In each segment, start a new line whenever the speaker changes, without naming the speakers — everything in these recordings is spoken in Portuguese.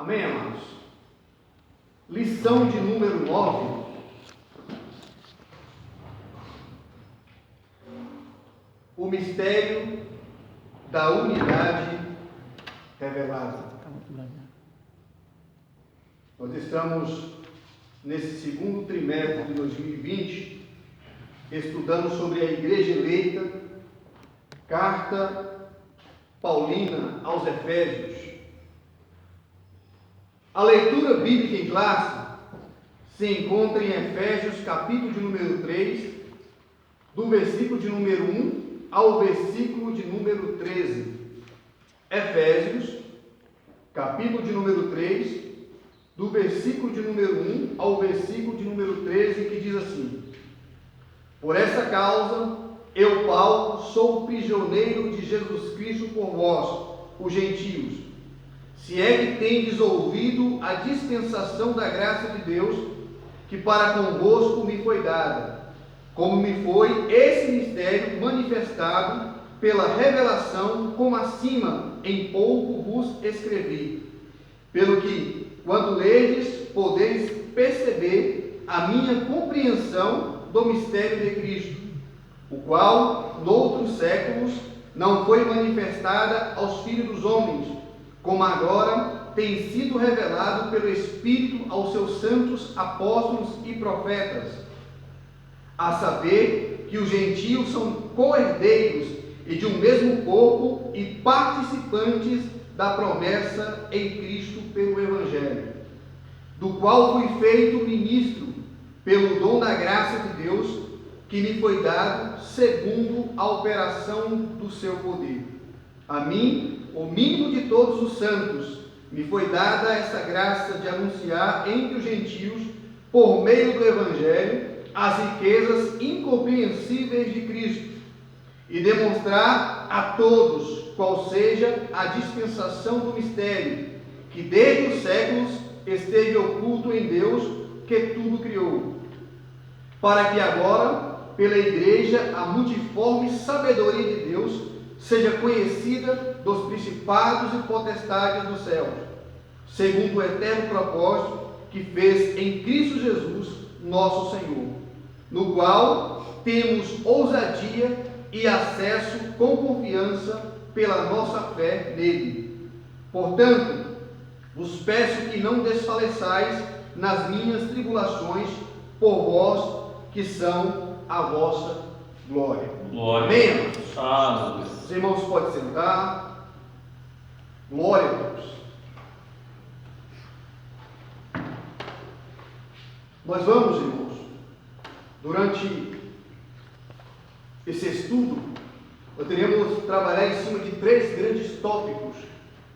Amém, amados? Lição de número 9. O mistério da unidade revelada. Nós estamos nesse segundo trimestre de 2020 estudando sobre a igreja eleita, carta paulina aos Efésios. A leitura bíblica em classe se encontra em Efésios, capítulo de número 3, do versículo de número 1 ao versículo de número 13. Efésios, capítulo de número 3, do versículo de número 1 ao versículo de número 13, que diz assim: Por essa causa, eu, Paulo, sou prisioneiro de Jesus Cristo por vós, os gentios, se é que tendes ouvido a dispensação da graça de Deus, que para convosco me foi dada, como me foi esse mistério manifestado pela revelação, como acima em pouco vos escrevi, pelo que, quando ledes, podeis perceber a minha compreensão do mistério de Cristo, o qual, noutros séculos, não foi manifestada aos filhos dos homens, como agora tem sido revelado pelo Espírito aos seus santos apóstolos e profetas, a saber que os gentios são co-herdeiros e de um mesmo corpo e participantes da promessa em Cristo pelo Evangelho, do qual fui feito ministro pelo dom da graça de Deus, que me foi dado segundo a operação do seu poder. A mim, o mínimo de todos os santos, me foi dada essa graça de anunciar entre os gentios, por meio do Evangelho, as riquezas incompreensíveis de Cristo, e demonstrar a todos qual seja a dispensação do mistério, que desde os séculos esteve oculto em Deus, que tudo criou, para que agora, pela igreja, a multiforme sabedoria de Deus seja conhecida dos principados e potestades dos céus, segundo o eterno propósito que fez em Cristo Jesus, nosso Senhor, no qual temos ousadia e acesso com confiança pela nossa fé nele. Portanto, vos peço que não desfaleçais nas minhas tribulações por vós, que são a vossa glória. Amém? Os irmãos podem sentar. Glória a Deus. Nós vamos, irmãos, durante esse estudo, nós teremos trabalhar em cima de 3 grandes tópicos,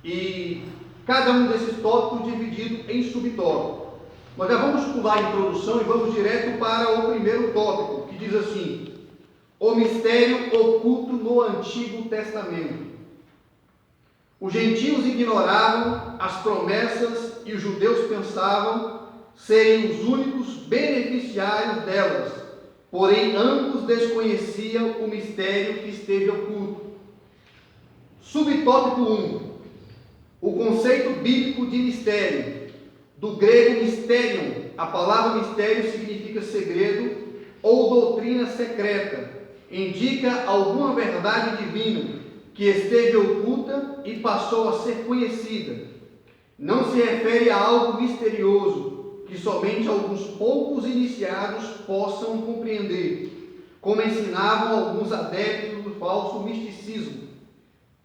e cada um desses tópicos dividido em subtópicos. Nós já vamos pular a introdução e vamos direto para o primeiro tópico, que diz assim: o mistério oculto no Antigo Testamento. Os gentios ignoravam as promessas e os judeus pensavam serem os únicos beneficiários delas, porém ambos desconheciam o mistério que esteve oculto. Subtópico 1. O conceito bíblico de mistério. Do grego mysterion, a palavra mistério significa segredo ou doutrina secreta. Indica alguma verdade divina que esteve oculta e passou a ser conhecida. Não se refere a algo misterioso que somente alguns poucos iniciados possam compreender, como ensinavam alguns adeptos do falso misticismo.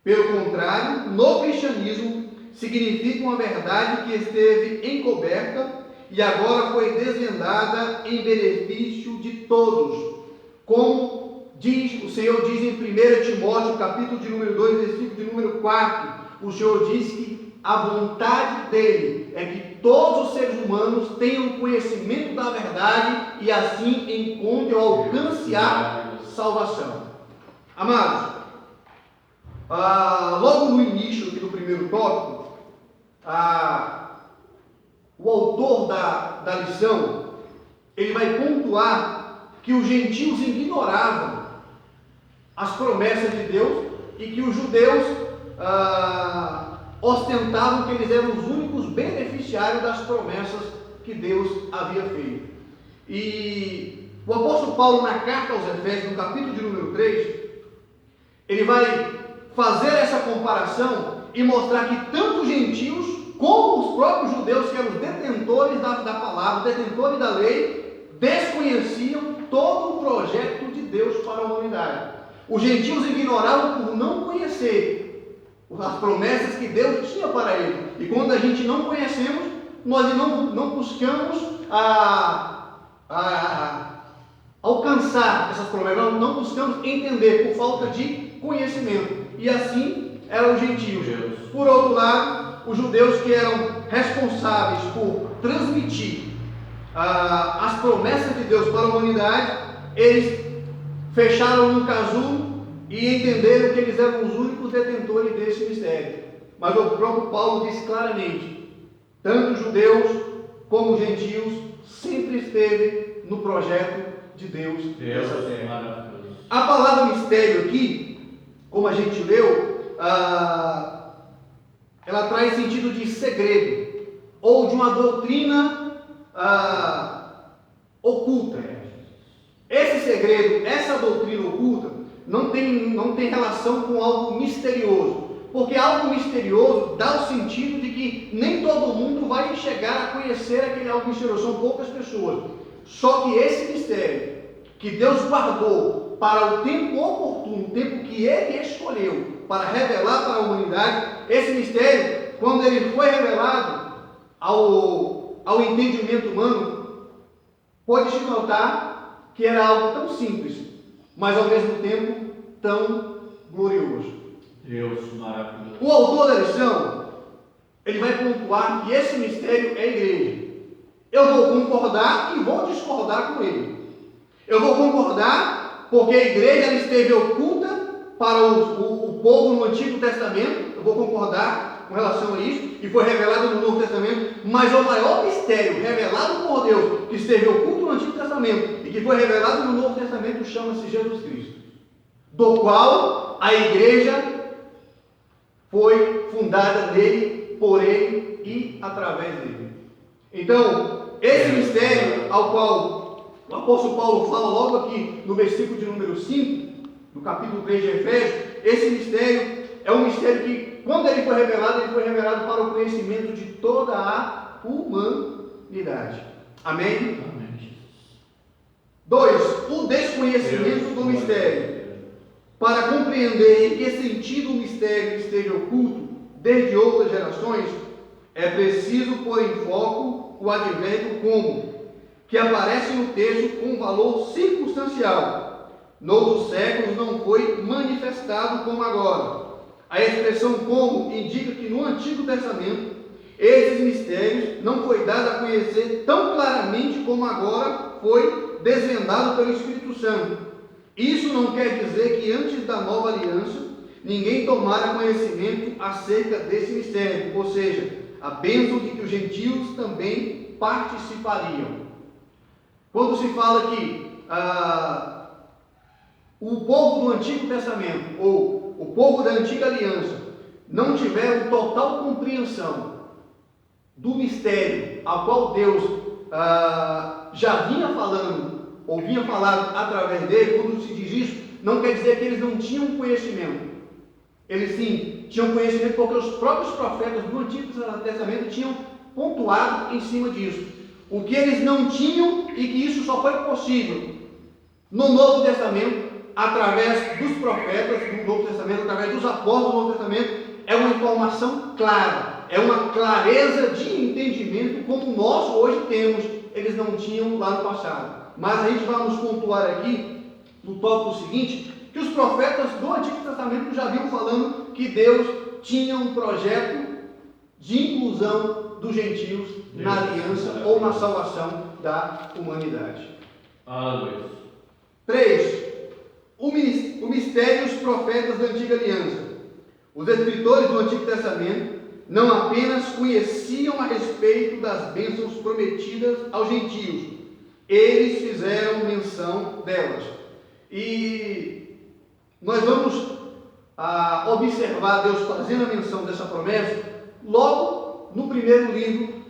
Pelo contrário, no cristianismo, significa uma verdade que esteve encoberta e agora foi desvendada em benefício de todos, como o Senhor diz em 1 Timóteo, capítulo de número 2, versículo de número 4, o Senhor diz que a vontade dele é que todos os seres humanos tenham conhecimento da verdade e assim encontrem ou alcancem a salvação. Amados, logo no início aqui do primeiro tópico, o autor da lição, ele vai pontuar que os gentios ignoravam as promessas de Deus e que os judeus ostentavam que eles eram os únicos beneficiários das promessas que Deus havia feito. E o apóstolo Paulo, na carta aos Efésios, no capítulo de número 3, ele vai fazer essa comparação e mostrar que tanto os gentios como os próprios judeus, que eram os detentores da palavra, detentores da lei, desconheciam todo o projeto de Deus para a humanidade. Os gentios ignoravam por não conhecer as promessas que Deus tinha para eles. E quando a gente não conhecemos, nós não buscamos alcançar essas promessas, nós não buscamos entender por falta de conhecimento. E assim eram os gentios. Por outro lado, os judeus, que eram responsáveis por transmitir as promessas de Deus para a humanidade, eles fecharam um casulo e entenderam que eles eram os únicos detentores desse mistério. Mas o próprio Paulo diz claramente: tanto os judeus como os gentios sempre esteve no projeto de Deus nessa terra. A palavra mistério aqui, como a gente leu, ela traz sentido de segredo ou de uma doutrina oculta. Esse segredo, essa doutrina oculta, não tem relação com algo misterioso, porque algo misterioso dá o sentido de que nem todo mundo vai chegar a conhecer aquele algo misterioso, são poucas pessoas. Só que esse mistério que Deus guardou para o tempo oportuno, o tempo que Ele escolheu para revelar para a humanidade, esse mistério, quando ele foi revelado ao entendimento humano, pode-se notar que era algo tão simples, mas ao mesmo tempo tão glorioso.
Deus maravilhoso.
O autor da lição, ele vai pontuar que esse mistério é a igreja. Eu vou concordar e vou discordar com ele. Eu vou concordar porque a igreja ela esteve oculta para o povo no Antigo Testamento. Eu vou concordar com relação a isso, e foi revelado no Novo Testamento. Mas o maior mistério revelado por Deus, que esteve oculto no Antigo Testamento e que foi revelado no Novo Testamento, chama-se Jesus Cristo, do qual a igreja foi fundada nele, por ele e através dele. Então, esse mistério ao qual o apóstolo Paulo fala logo aqui no versículo de número 5, do capítulo 3 de Efésios, esse mistério é um mistério que, quando ele foi revelado para o conhecimento de toda a humanidade. Amém?
Amém.
2. O desconhecimento do mistério. Para compreender em que sentido o mistério esteja oculto desde outras gerações, é preciso pôr em foco o advérbio como, que aparece no texto com valor circunstancial. Noutros séculos não foi manifestado como agora. A expressão como indica que no Antigo Testamento esses mistérios não foi dado a conhecer tão claramente como agora foi desvendado pelo Espírito Santo. Isso não quer dizer que antes da nova aliança ninguém tomara conhecimento acerca desse mistério, ou seja, a bênção de que os gentios também participariam. Quando se fala que o povo do Antigo Testamento, ou o povo da Antiga Aliança, não tiveram total compreensão do mistério ao qual Deus já vinha falando, ou vinha falado através dele, quando se diz isso, não quer dizer que eles não tinham conhecimento. Eles sim tinham conhecimento porque os próprios profetas do Antigo Testamento tinham pontuado em cima disso. O que eles não tinham e que isso só foi possível no Novo Testamento, através dos profetas do Novo Testamento, através dos apóstolos do Novo Testamento, é uma informação clara, é uma clareza de entendimento como nós hoje temos, eles não tinham lá no passado. Mas a gente vai nos pontuar aqui no tópico seguinte, que os profetas do Antigo Testamento já vinham falando que Deus tinha um projeto de inclusão dos gentios na aliança ou na salvação da humanidade.
Aleluia.
3. O mistério dos profetas da Antiga Aliança. Os escritores do Antigo Testamento não apenas conheciam a respeito das bênçãos prometidas aos gentios, eles fizeram menção delas. E nós vamos observar Deus fazendo a menção dessa promessa logo no primeiro livro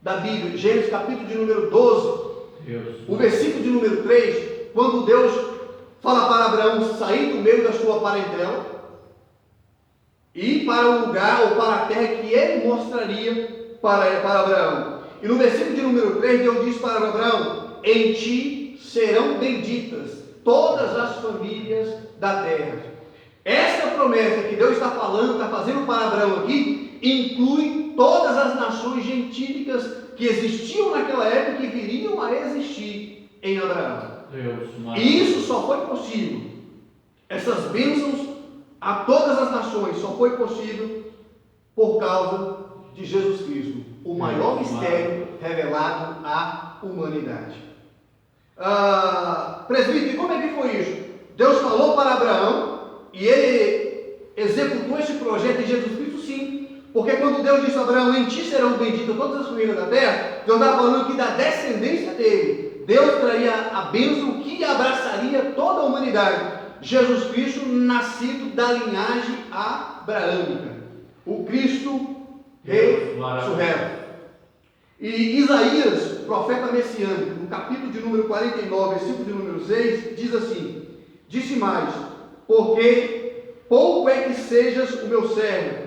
da Bíblia, Gênesis capítulo de número 12, o versículo de número 3, quando Deus fala para Abraão sair do meio da sua parentela e ir para o lugar ou para a terra que ele mostraria para Abraão. E no versículo de número 3, Deus diz para Abraão: em ti serão benditas todas as famílias da terra. Essa promessa que Deus está falando, está fazendo para Abraão aqui, inclui todas as nações gentílicas que existiam naquela época e que viriam a existir em Abraão. E isso só foi possível, essas bênçãos a todas as nações só foi possível por causa de Jesus Cristo, o maior mistério revelado à humanidade. Presbítero, como é que foi isso? Deus falou para Abraão e ele executou esse projeto em Jesus Cristo, sim. Porque quando Deus disse a Abraão: em ti serão benditas todas as famílias da terra, Deus estava falando que da descendência dele, Deus traria a bênção que abraçaria toda a humanidade. Jesus Cristo, nascido da linhagem abraâmica, o Cristo ressurreto. E Isaías, profeta messiânico, no capítulo de número 49, versículo de número 6, diz assim: disse mais: porque pouco é que sejas o meu servo,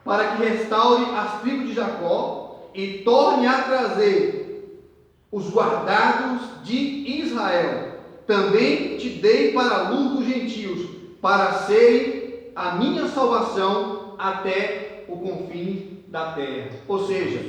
para que restaure as tribos de Jacó e torne a trazer os guardados de Israel. Também te dei para a luz dos gentios, para serem a minha salvação até o confim da terra. Ou seja,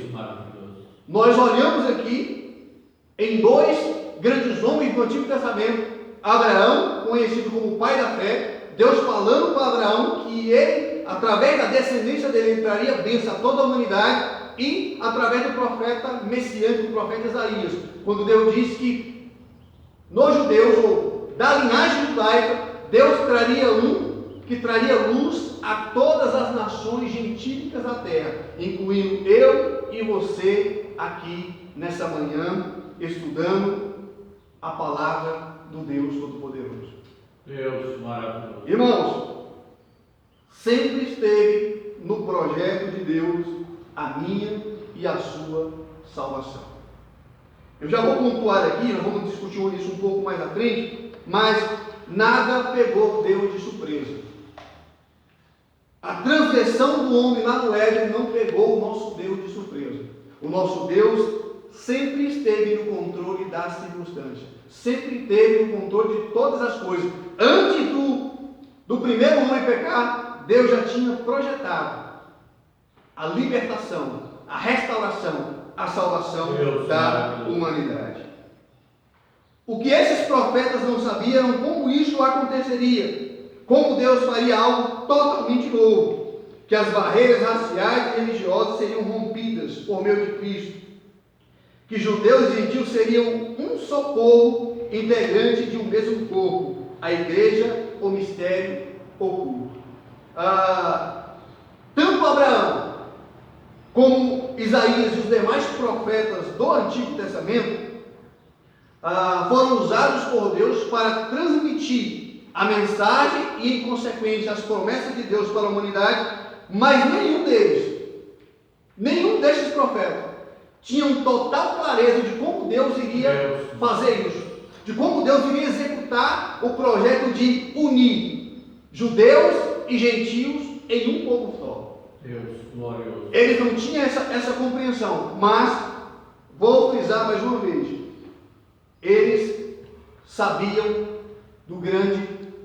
nós olhamos aqui em dois grandes homens do Antigo Testamento: Abraão, conhecido como pai da fé, Deus falando para Abraão que ele, através da descendência dele, ele traria bênção a toda a humanidade, e através do profeta messiânico, do profeta Isaías, quando Deus disse que nos judeus, ou da linhagem judaica, Deus traria um que traria luz a todas as nações gentílicas da terra, incluindo eu e você aqui nessa manhã, estudando a palavra do Deus Todo-Poderoso.
Deus maravilhoso.
Irmãos, sempre esteve no projeto de Deus a minha e a sua salvação. Eu já vou pontuar aqui, nós vamos discutir isso um pouco mais à frente, mas nada pegou Deus de surpresa. A transgressão do homem lá no Éden não pegou o nosso Deus de surpresa. O nosso Deus sempre esteve no controle das circunstâncias, sempre esteve no controle de todas as coisas. Antes do primeiro homem pecar, Deus já tinha projetado a libertação, a restauração, a salvação da humanidade. O que esses profetas não sabiam como isso aconteceria, como Deus faria algo totalmente novo, que as barreiras raciais e religiosas seriam rompidas por meio de Cristo, que judeus e gentios seriam um só povo, integrante de um mesmo corpo, a igreja, o mistério oculto. Tanto Abraão como Isaías e os demais profetas do Antigo Testamento foram usados por Deus para transmitir a mensagem e, em consequência, as promessas de Deus para a humanidade, mas nenhum desses profetas tinham total clareza de como Deus iria fazer isso, de como Deus iria executar o projeto de unir judeus e gentios em um povo só.
Deus glorioso.
Eles não tinham essa compreensão, mas vou frisar mais uma vez: eles sabiam do grande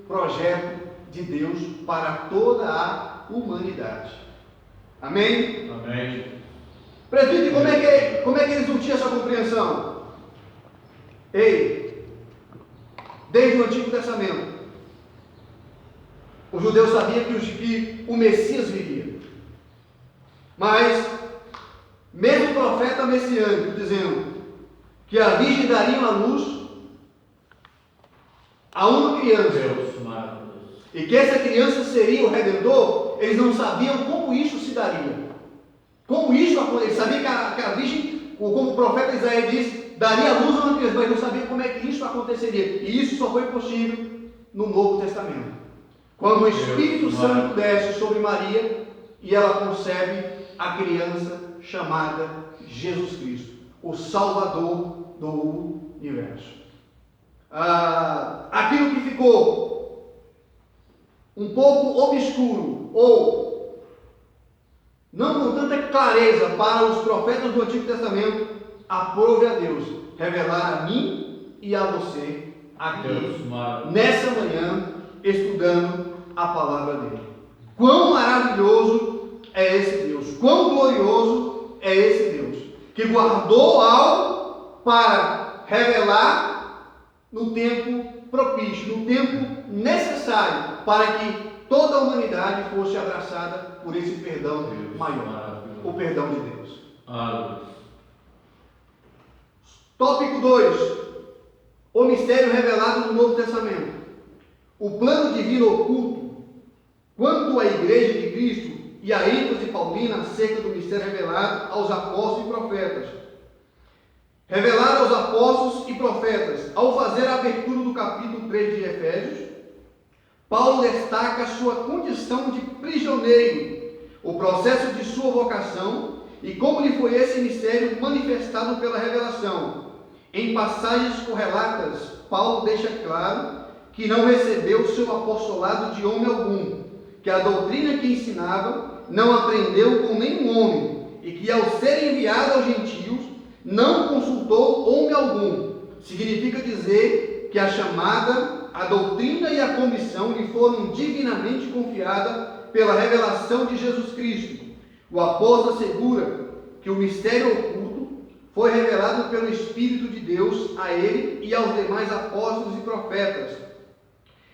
projeto de Deus para toda a humanidade. Amém?
Amém.
Presbítero, como é que eles não tinham essa compreensão? Desde o Antigo Testamento, os judeus sabiam que o Messias viria. Mas, mesmo o profeta messiânico dizendo que a Virgem daria à luz a uma criança,
Deus maravilhoso,
e que essa criança seria o Redentor, eles não sabiam como isso se daria. Como isso aconteceria. Eles sabiam que a Virgem, como o profeta Isaías disse, daria à luz a uma criança, mas não sabiam como é que isso aconteceria. E isso só foi possível no Novo Testamento, quando o Espírito Santo desce sobre Maria e ela concebe a criança chamada Jesus Cristo, o Salvador do universo. Aquilo que ficou um pouco obscuro ou não com tanta clareza para os profetas do Antigo Testamento, aprove a Deus revelar a mim e a você aqui, nessa manhã, estudando a palavra dele. Quão maravilhoso é esse Deus, quão glorioso é esse Deus, que guardou algo para revelar no tempo propício, no tempo necessário, para que toda a humanidade fosse abraçada por esse perdão maior, o perdão de Deus. Tópico 2. O mistério revelado no Novo Testamento. O plano divino oculto quanto à Igreja de Cristo e a ênfase paulina acerca do mistério revelado aos apóstolos e profetas. Revelado aos apóstolos e profetas. Ao fazer a abertura do capítulo 3 de Efésios, Paulo destaca a sua condição de prisioneiro, o processo de sua vocação e como lhe foi esse mistério manifestado pela revelação. Em passagens correlatas, Paulo deixa claro que não recebeu seu apostolado de homem algum, que a doutrina que ensinava não aprendeu com nenhum homem, e que ao ser enviado aos gentios, não consultou homem algum. Significa dizer que a chamada, a doutrina e a comissão lhe foram divinamente confiadas pela revelação de Jesus Cristo. O apóstolo assegura que o mistério oculto foi revelado pelo Espírito de Deus a ele e aos demais apóstolos e profetas.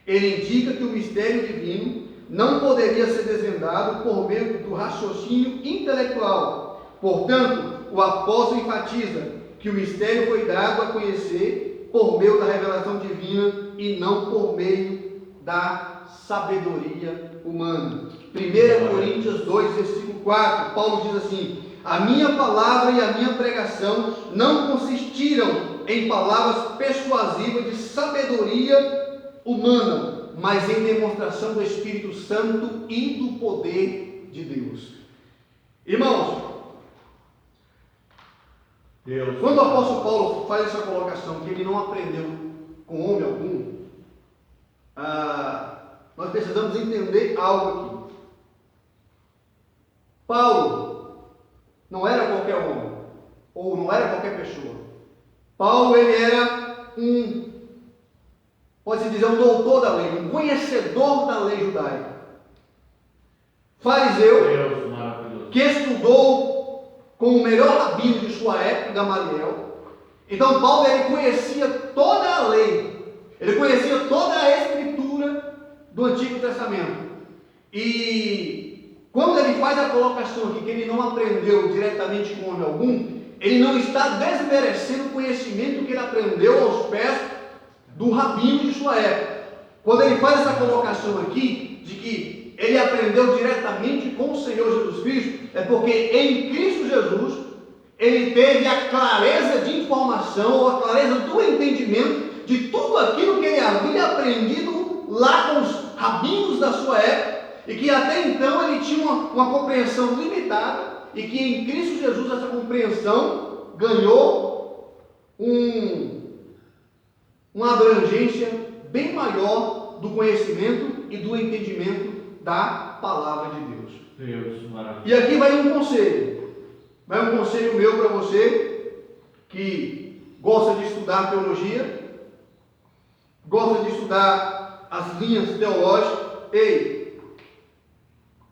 Ele indica que o mistério divino não poderia ser desvendado por meio do raciocínio intelectual. Portanto, o apóstolo enfatiza que o mistério foi dado a conhecer por meio da revelação divina e não por meio da sabedoria humana. 1 Coríntios 2, versículo 4, Paulo diz assim: a minha palavra e a minha pregação não consistiram em palavras persuasivas de sabedoria humana, mas em demonstração do Espírito Santo e do poder de Deus. Irmãos, quando o apóstolo Paulo faz essa colocação, que ele não aprendeu com homem algum, nós precisamos entender algo aqui. Paulo não era qualquer homem, ou não era qualquer pessoa. Paulo, ele era pode-se dizer, um doutor da lei, um conhecedor da lei judaica. Fariseu, que estudou com o melhor rabino de sua época, Gamaliel. Então Paulo, ele conhecia toda a lei, ele conhecia toda a escritura do Antigo Testamento. E quando ele faz a colocação aqui que ele não aprendeu diretamente com homem algum, ele não está desmerecendo o conhecimento que ele aprendeu aos pés do rabino de sua época. Quando ele faz essa colocação aqui, de que ele aprendeu diretamente com o Senhor Jesus Cristo, é porque em Cristo Jesus, ele teve a clareza de informação, ou a clareza do entendimento de tudo aquilo que ele havia aprendido lá com os rabinos da sua época, e que até então ele tinha uma compreensão limitada, e que em Cristo Jesus essa compreensão ganhou uma abrangência bem maior do conhecimento e do entendimento da palavra de Deus. E aqui vai um conselho meu para você que gosta de estudar teologia, gosta de estudar as linhas teológicas. Ei,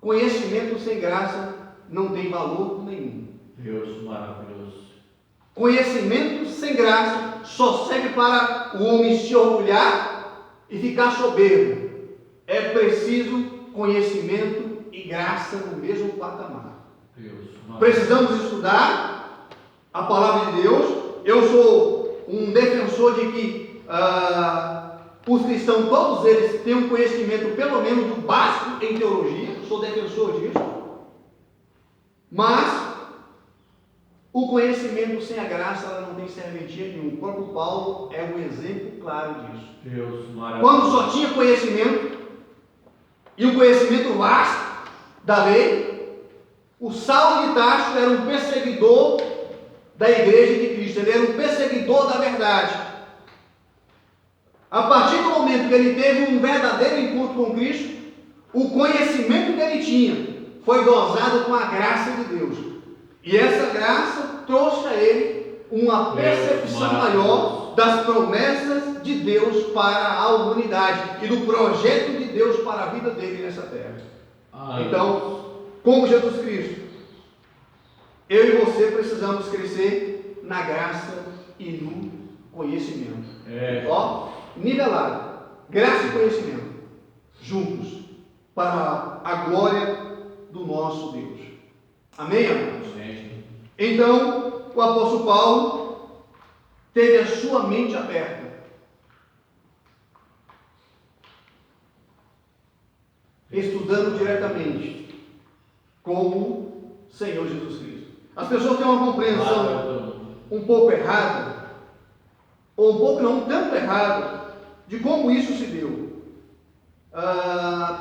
conhecimento sem graça não tem valor nenhum.
Deus maravilhoso.
Conhecimento sem graça só serve para o homem se orgulhar e ficar soberbo. É preciso conhecimento e graça no mesmo patamar. Precisamos estudar a palavra de Deus. Eu sou um defensor de que os cristãos, todos eles, têm um conhecimento pelo menos do básico em teologia. Eu sou defensor disso. Mas o conhecimento sem a graça, ela não tem serventia nenhuma. O próprio Paulo é um exemplo claro disso. Quando só tinha conhecimento, e o conhecimento vasto da lei, O Saulo de Tarso era um perseguidor da igreja de Cristo, ele era um perseguidor da verdade. A partir do momento que ele teve um verdadeiro encontro com Cristo, o conhecimento que ele tinha foi dosado com a graça de Deus. E essa graça trouxe a ele uma percepção maior das promessas de Deus para a humanidade e do projeto de Deus para a vida dele nessa terra. Então, como Jesus Cristo, eu e você precisamos crescer na graça e no conhecimento. Ó, nivelado, graça e conhecimento, juntos, para a glória do nosso Deus. Amém, amados? Então, o apóstolo Paulo teve a sua mente aberta. Estudando diretamente com o Senhor Jesus Cristo. As pessoas têm uma compreensão um pouco errada, ou um pouco não, um tanto errada, de como isso se deu.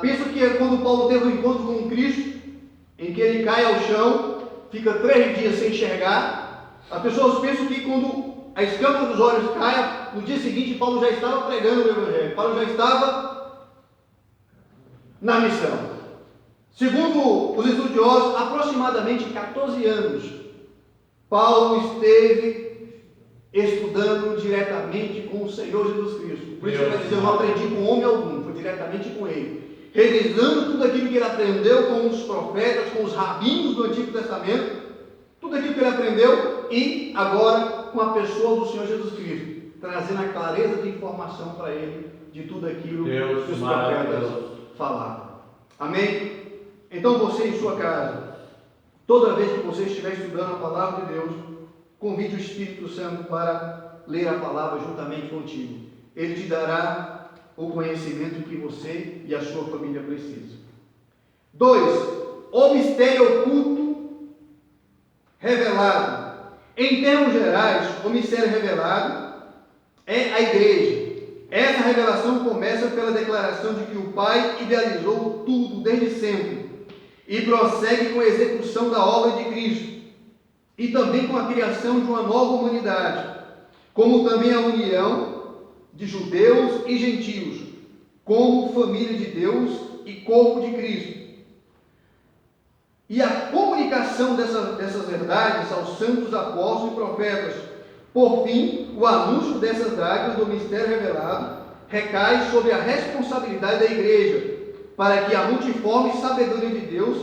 Penso que é quando Paulo teve um encontro com Cristo, em que ele cai ao chão, fica 3 dias sem enxergar. As pessoas pensam que quando a escama dos olhos cai, no dia seguinte Paulo já estava pregando o Evangelho, Paulo já estava na missão. Segundo os estudiosos, aproximadamente 14 anos, Paulo esteve estudando diretamente com o Senhor Jesus Cristo. Por isso ele vai dizer, eu não aprendi com homem algum, foi diretamente com ele. Revisando tudo aquilo que ele aprendeu com os profetas, com os rabinos do Antigo Testamento, tudo aquilo que ele aprendeu, e agora com a pessoa do Senhor Jesus Cristo, trazendo a clareza de informação para ele de tudo aquilo que os profetas falavam. Amém? Então você em sua casa, toda vez que você estiver estudando a palavra de Deus, convide o Espírito Santo para ler a palavra juntamente contigo. Ele te dará o conhecimento que você e a sua família precisam. 2. O mistério oculto revelado. Em termos gerais, o mistério revelado é a igreja. Essa revelação começa pela declaração de que o Pai idealizou tudo desde sempre e prossegue com a execução da obra de Cristo e também com a criação de uma nova humanidade, como também a união de judeus e gentios, como família de Deus e corpo de Cristo. E a comunicação dessas verdades aos santos apóstolos e profetas. Por fim, o anúncio dessas dádivas do mistério revelado recai sobre a responsabilidade da igreja, para que a multiforme sabedoria de Deus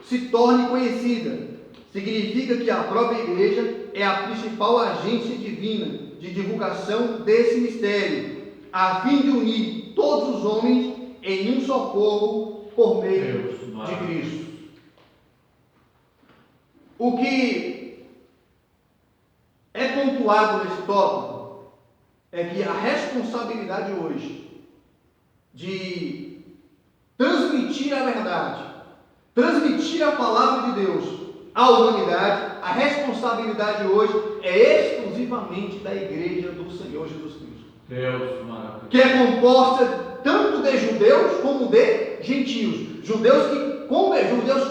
se torne conhecida. Significa que a própria igreja é a principal agência divina de divulgação desse mistério, a fim de unir todos os homens em um só povo por meio de Cristo. O que é pontuado nesse tópico é que a responsabilidade hoje de transmitir a verdade, transmitir a palavra de Deus à humanidade, a responsabilidade hoje é exclusivamente da igreja do Senhor Jesus Cristo. Que é composta tanto de judeus como de gentios. Judeus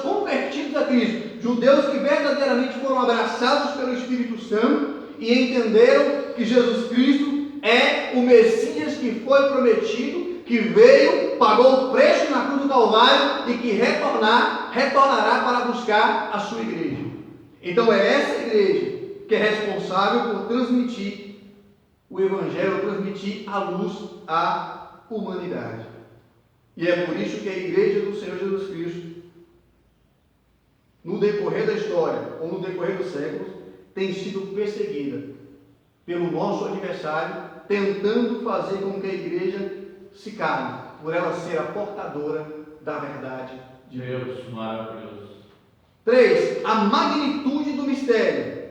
convertidos a Cristo. Judeus que verdadeiramente foram abraçados pelo Espírito Santo e entenderam que Jesus Cristo é o Messias que foi prometido, que veio, pagou o preço na cruz do Calvário e que retornará para buscar a sua igreja. Então é essa igreja que é responsável por transmitir o Evangelho, transmitir a luz à humanidade. E é por isso que a igreja do Senhor Jesus Cristo, no decorrer da história, ou no decorrer dos séculos, tem sido perseguida pelo nosso adversário, tentando fazer com que a igreja se cale, por ela ser a portadora da verdade de Deus.
Maravilhoso.
3. A magnitude do mistério.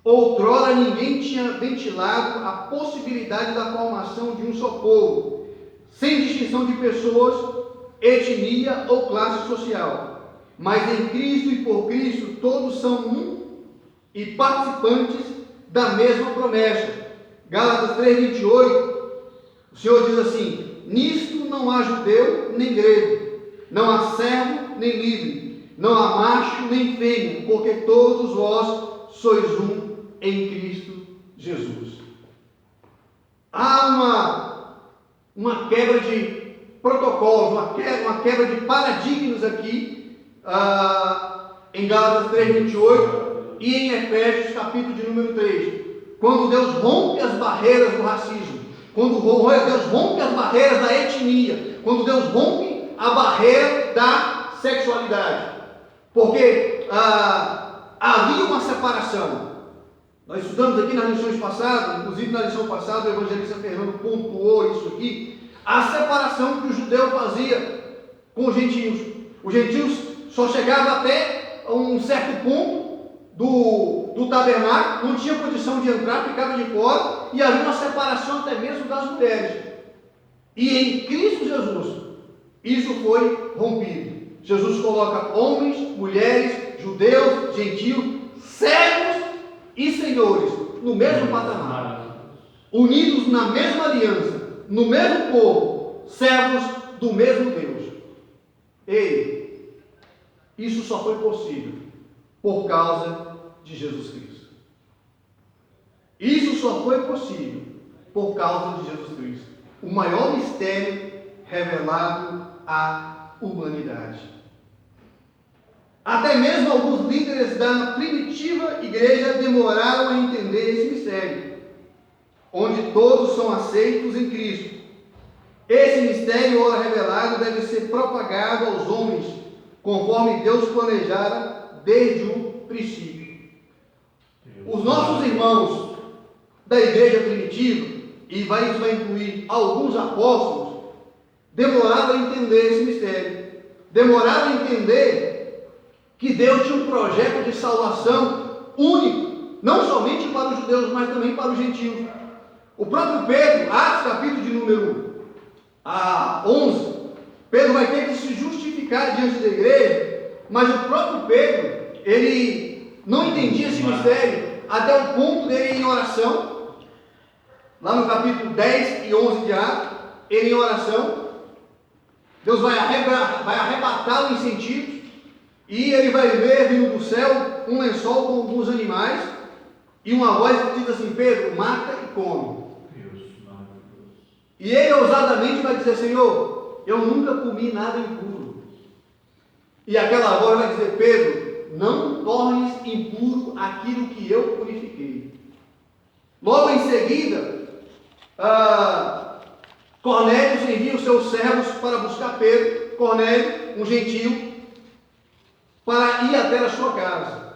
Outrora ninguém tinha ventilado a possibilidade da formação de um só povo, sem distinção de pessoas, etnia ou classe social. Mas em Cristo e por Cristo todos são um e participantes da mesma promessa. Gálatas 3:28, o Senhor diz assim: nisto não há judeu nem grego, não há servo nem livre, não há macho nem fêmea, porque todos vós sois um em Cristo Jesus. Há uma quebra de protocolos, uma quebra de paradigmas aqui, em Gálatas 3:28 e em Efésios capítulo de número 3. Quando Deus rompe as barreiras do racismo, quando Deus rompe as barreiras da etnia, quando Deus rompe a barreira da sexualidade. Porque havia uma separação. Nós estudamos aqui nas lições passadas, inclusive na lição passada, o evangelista Fernando pontuou isso aqui, a separação que o judeu fazia com os gentios. Os gentios só chegavam até um certo ponto do tabernáculo, não tinha condição de entrar, ficava de fora, e havia uma separação até mesmo das mulheres. E em Cristo Jesus, isso foi rompido. Jesus coloca homens, mulheres, judeus, gentios, servos e senhores no mesmo patamar, unidos na mesma aliança, no mesmo povo, servos do mesmo Deus. Ei, isso só foi possível por causa de Jesus Cristo. Isso só foi possível por causa de Jesus Cristo. O maior mistério revelado à humanidade. Até mesmo alguns líderes da primitiva igreja demoraram a entender esse mistério, onde todos são aceitos em Cristo. Esse mistério, ora revelado, deve ser propagado aos homens, conforme Deus planejara desde o princípio. Os nossos irmãos da igreja primitiva, e isso vai incluir alguns apóstolos, demoraram a entender esse mistério, demoraram a entender que Deus tinha um projeto de salvação único, não somente para os judeus, mas também para os gentios. O próprio Pedro, Atos capítulo de número 11, Pedro vai ter que se justificar diante da igreja, mas o próprio Pedro, ele não entendia esse mistério, até o ponto dele em oração, lá no capítulo 10 e 11 de Atos, ele em oração, Deus vai arrebatá-lo em sentidos, e ele vai ver vindo do céu um lençol com alguns animais, e uma voz que diz assim: Pedro, mata e come. E ele ousadamente vai dizer: Senhor, eu nunca comi nada impuro. E aquela voz vai dizer: Pedro, não tornes impuro aquilo que eu purifiquei. Logo em seguida, Cornélio envia os seus servos para buscar Pedro. Cornélio, um gentio, para ir até a sua casa.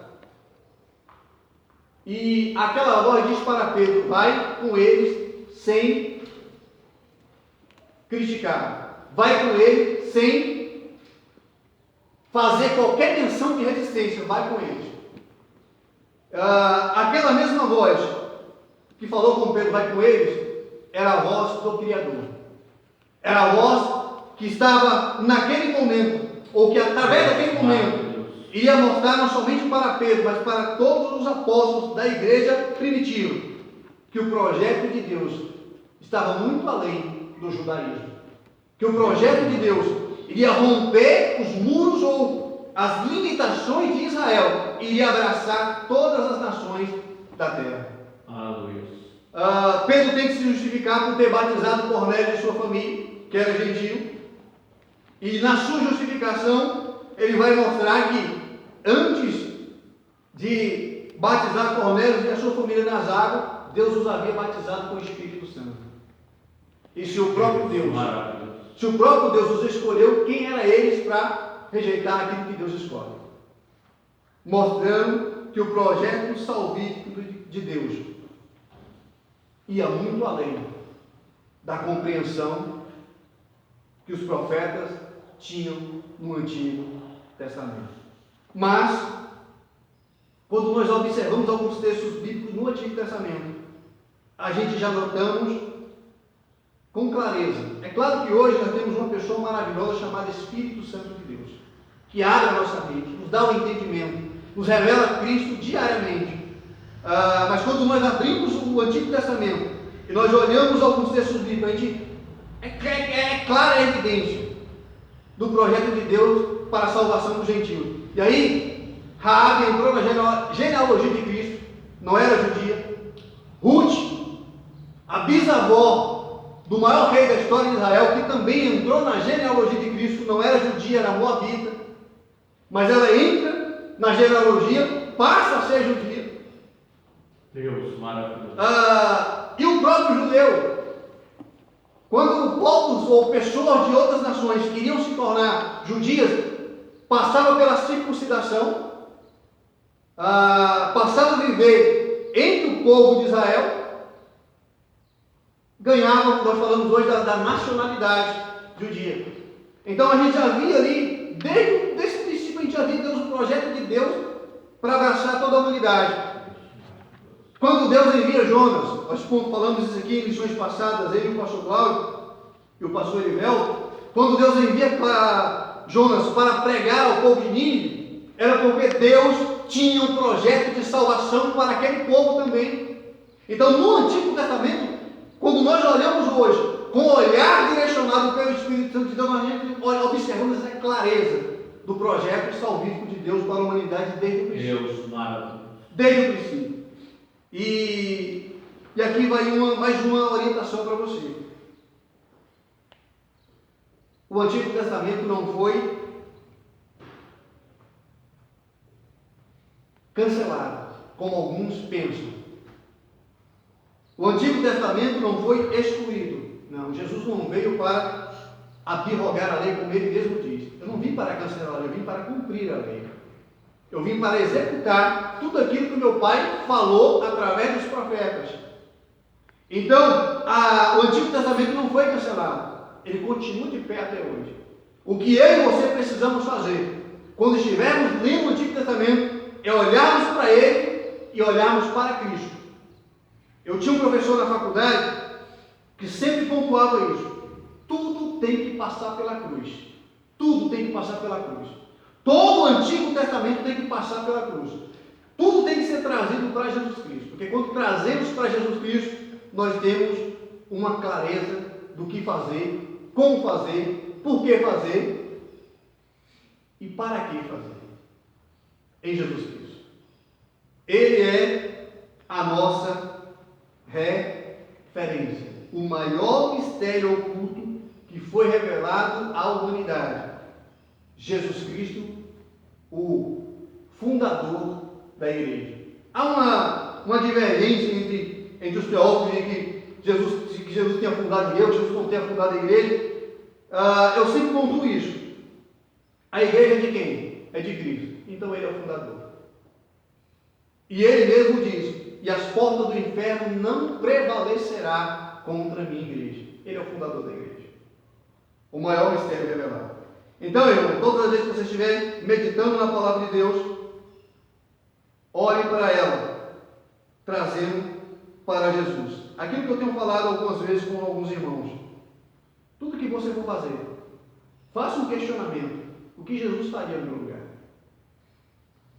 E aquela voz diz para Pedro: vai com eles sem criticar, vai com eles sem fazer qualquer menção de resistência, vai com eles. Aquela mesma voz que falou com Pedro, vai com eles, era a voz do Criador, era a voz que estava naquele momento, ou que através daquele momento iria mostrar não somente para Pedro, mas para todos os apóstolos da igreja primitiva, que o projeto de Deus estava muito além do judaísmo, que o projeto de Deus iria romper os muros ou as limitações de Israel, iria abraçar todas as nações da terra. Pedro tem que se justificar por ter batizado Cornélio e sua família, que era gentio, e na sua justificação ele vai mostrar que antes de batizar Cornélio e a sua família nas águas, Deus os havia batizado com o Espírito Santo. E se o próprio Deus os escolheu, quem era eles para rejeitar aquilo que Deus escolhe? Mostrando que o projeto salvífico de Deus ia muito além da compreensão que os profetas tinham no Antigo Testamento. Mas, quando nós observamos alguns textos bíblicos no Antigo Testamento, a gente já notamos com clareza. É claro que hoje nós temos uma pessoa maravilhosa chamada Espírito Santo de Deus, que abre a nossa mente, nos dá o entendimento, nos revela Cristo diariamente. Mas quando nós abrimos o Antigo Testamento e nós olhamos alguns textos bíblicos, é clara a evidência do projeto de Deus para a salvação dos gentios. E aí, Raabe entrou na genealogia de Cristo, não era judia. Ruth, a bisavó do maior rei da história de Israel, que também entrou na genealogia de Cristo, não era judia, era moabita, mas ela entra na genealogia, passa a ser judia.
Deus maravilhoso.
E o próprio judeu, quando povos ou pessoas de outras nações queriam se tornar judias, passavam pela circuncidação, passavam a viver entre o povo de Israel, ganhavam, nós falamos hoje da nacionalidade judia. Então a gente já via ali, desde esse princípio a gente já via Deus, o projeto de Deus para abraçar toda a humanidade. Quando Deus envia Jonas, nós falamos isso aqui em lições passadas, ele e o pastor Cláudio e o pastor Erivelto, quando Deus envia Jonas para pregar ao povo de Nínive, era porque Deus tinha um projeto de salvação para aquele povo também. Então no Antigo Testamento, quando nós olhamos hoje, com o olhar direcionado pelo Espírito Santo de Deus, nós observamos essa clareza do projeto salvífico de Deus para a humanidade desde o princípio.
Deus maravilhoso.
Desde o princípio. E aqui vai mais uma orientação para você. O Antigo Testamento não foi cancelado, como alguns pensam. O Antigo Testamento não foi excluído. Não, Jesus não veio para abrogar a lei, como ele mesmo diz. Eu não vim para cancelar a lei, eu vim para cumprir a lei. Eu vim para executar tudo aquilo que meu Pai falou através dos profetas. Então, o Antigo Testamento não foi cancelado. Ele continua de pé até hoje. O que eu e você precisamos fazer, quando estivermos lendo o Antigo Testamento, é olharmos para ele e olharmos para Cristo. Eu tinha um professor na faculdade que sempre pontuava isso. Tudo tem que passar pela cruz. Tudo tem que passar pela cruz. Todo o Antigo Testamento tem que passar pela cruz. Tudo tem que ser trazido para Jesus Cristo. Porque quando trazemos para Jesus Cristo, nós temos uma clareza do que fazer, como fazer, por que fazer e para que fazer. Em Jesus Cristo. Ele é a nossa referência. O maior mistério oculto que foi revelado à humanidade. Jesus Cristo, o fundador da igreja. Há uma divergência entre os teólogos de que Jesus tenha fundado a igreja, Jesus não tenha fundado a igreja. Eu sempre pontuo isso. A igreja é de quem? É de Cristo. Então ele é o fundador. E ele mesmo diz: e as portas do inferno não prevalecerá contra a minha igreja. Ele é o fundador da igreja. O maior mistério revelado. Então, irmão, todas as vezes que você estiver meditando na palavra de Deus, olhe para ela, trazendo para Jesus. Aquilo que eu tenho falado algumas vezes com alguns irmãos. Tudo que você for fazer, faça um questionamento. O que Jesus faria no meu lugar?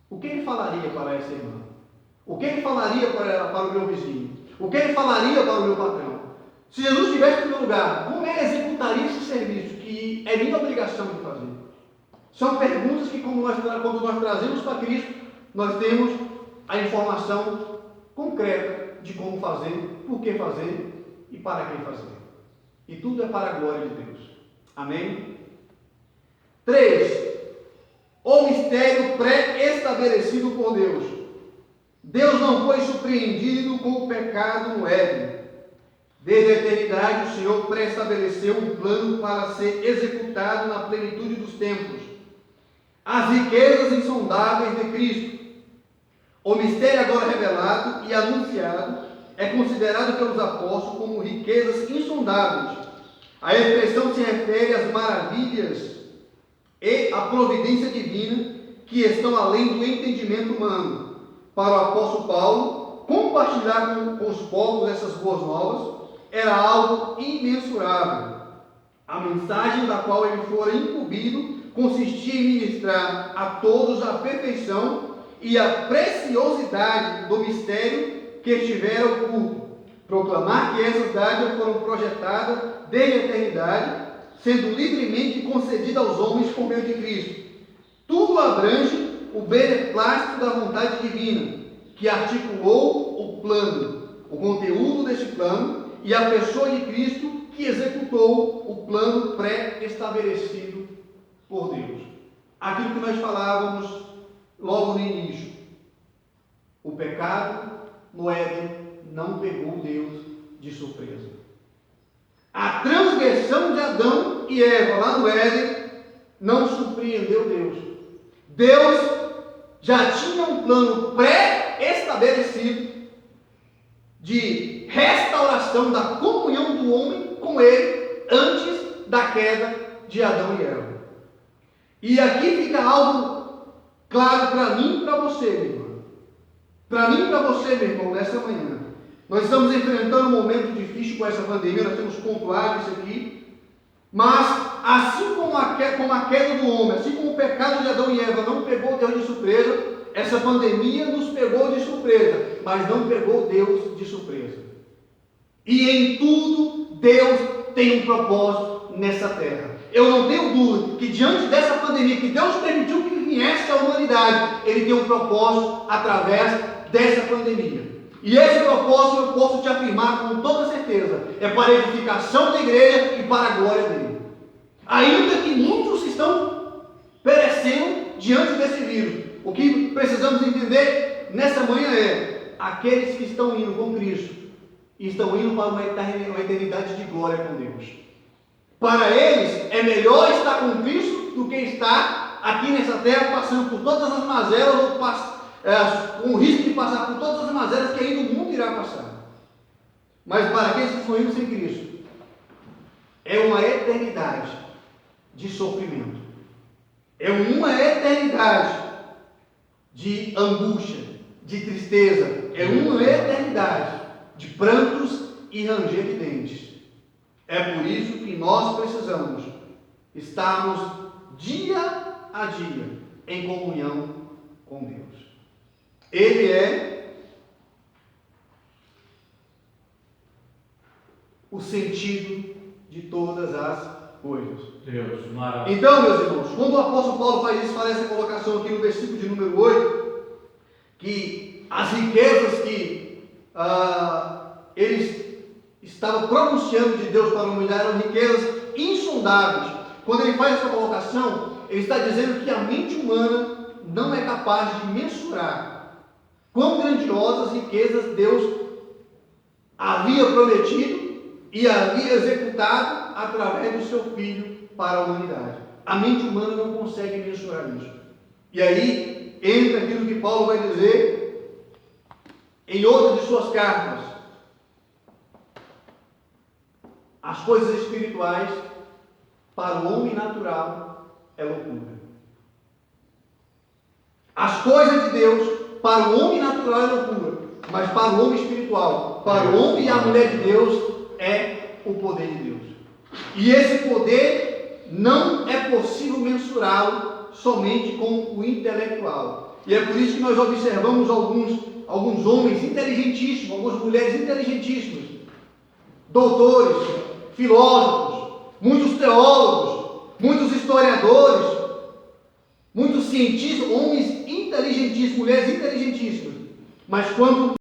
O que ele falaria para essa irmã? O que ele falaria para o meu vizinho? O que ele falaria para o meu patrão? Se Jesus estivesse no meu lugar, como ele executaria esse serviço que é minha obrigação de fazer? São perguntas que, quando nós trazemos para Cristo, nós temos a informação concreta de como fazer, por que fazer e para que fazer. E tudo é para a glória de Deus. Amém? 3. O mistério pré-estabelecido por Deus. Deus não foi surpreendido com o pecado no Éden. Desde a eternidade, o Senhor pré-estabeleceu um plano para ser executado na plenitude dos tempos. As riquezas insondáveis de Cristo. O mistério agora revelado e anunciado é considerado pelos apóstolos como riquezas insondáveis. A expressão se refere às maravilhas e à providência divina que estão além do entendimento humano. Para o apóstolo Paulo, compartilhar com os povos essas boas novas era algo imensurável. A mensagem da qual ele fora incumbido consistia em ministrar a todos a perfeição e a preciosidade do mistério que estivera oculto. Proclamar que essas dádivas foram projetadas desde a eternidade sendo livremente concedida aos homens por meio de Cristo. Tudo abrange o beneplácito da vontade divina, que articulou o plano, o conteúdo deste plano, e a pessoa de Cristo, que executou o plano pré-estabelecido por Deus. Aquilo que nós falávamos logo no início. O pecado no Éden não pegou Deus de surpresa. A transgressão de Adão e Eva lá no Éden não surpreendeu Deus. Deus já tinha um plano pré-estabelecido de restauração da comunhão do homem com ele antes da queda de Adão e Eva. E aqui fica algo claro para mim e para você, meu irmão. Para mim e para você, meu irmão, nessa manhã. Nós estamos enfrentando um momento difícil com essa pandemia, nós temos pontuado isso aqui. Mas, assim como a queda do homem, assim como o pecado de Adão e Eva não pegou Deus de surpresa, essa pandemia nos pegou de surpresa, mas não pegou Deus de surpresa. E em tudo, Deus tem um propósito nessa terra. Eu não tenho dúvida que diante dessa pandemia, que Deus permitiu que viesse à humanidade, Ele tem um propósito através dessa pandemia. E esse propósito eu posso te afirmar com toda certeza, é para a edificação da igreja e para a glória dele. Ainda que muitos estão perecendo diante desse vírus, o que precisamos entender nessa manhã é, aqueles que estão indo com Cristo, estão indo para uma eternidade de glória com Deus. Para eles é melhor estar com Cristo do que estar aqui nessa terra passando por todas as mazelas ou com o risco de passar por todas as mazelas que ainda o mundo irá passar. Mas para aqueles que estão indo sem Cristo, é uma eternidade de sofrimento. É uma eternidade de angústia, de tristeza. É uma eternidade de prantos e ranger de dentes. É por isso que nós precisamos estarmos dia a dia em comunhão com Deus. Ele é o sentido de todas as coisas.
Deus, maravilha.
Então, meus irmãos, quando o apóstolo Paulo faz essa colocação aqui no versículo de número 8, que as riquezas que eles estavam pronunciando de Deus para a humanidade eram riquezas insondáveis. Quando ele faz essa colocação, ele está dizendo que a mente humana não é capaz de mensurar quão grandiosas riquezas Deus havia prometido e havia executado através do seu Filho para a humanidade. A mente humana não consegue mensurar isso. E aí entra aquilo que Paulo vai dizer em outra de suas cartas. As coisas espirituais para o homem natural é loucura. As coisas de Deus para o homem natural é loucura, mas para o homem espiritual, para o homem e a mulher de Deus, é o poder de Deus. E esse poder não é possível mensurá-lo somente com o intelectual. E é por isso que nós observamos alguns homens inteligentíssimos, algumas mulheres inteligentíssimas, doutores, filósofos, muitos teólogos, muitos historiadores, muitos cientistas, homens inteligentíssimos, mulheres inteligentíssimas. Mas quando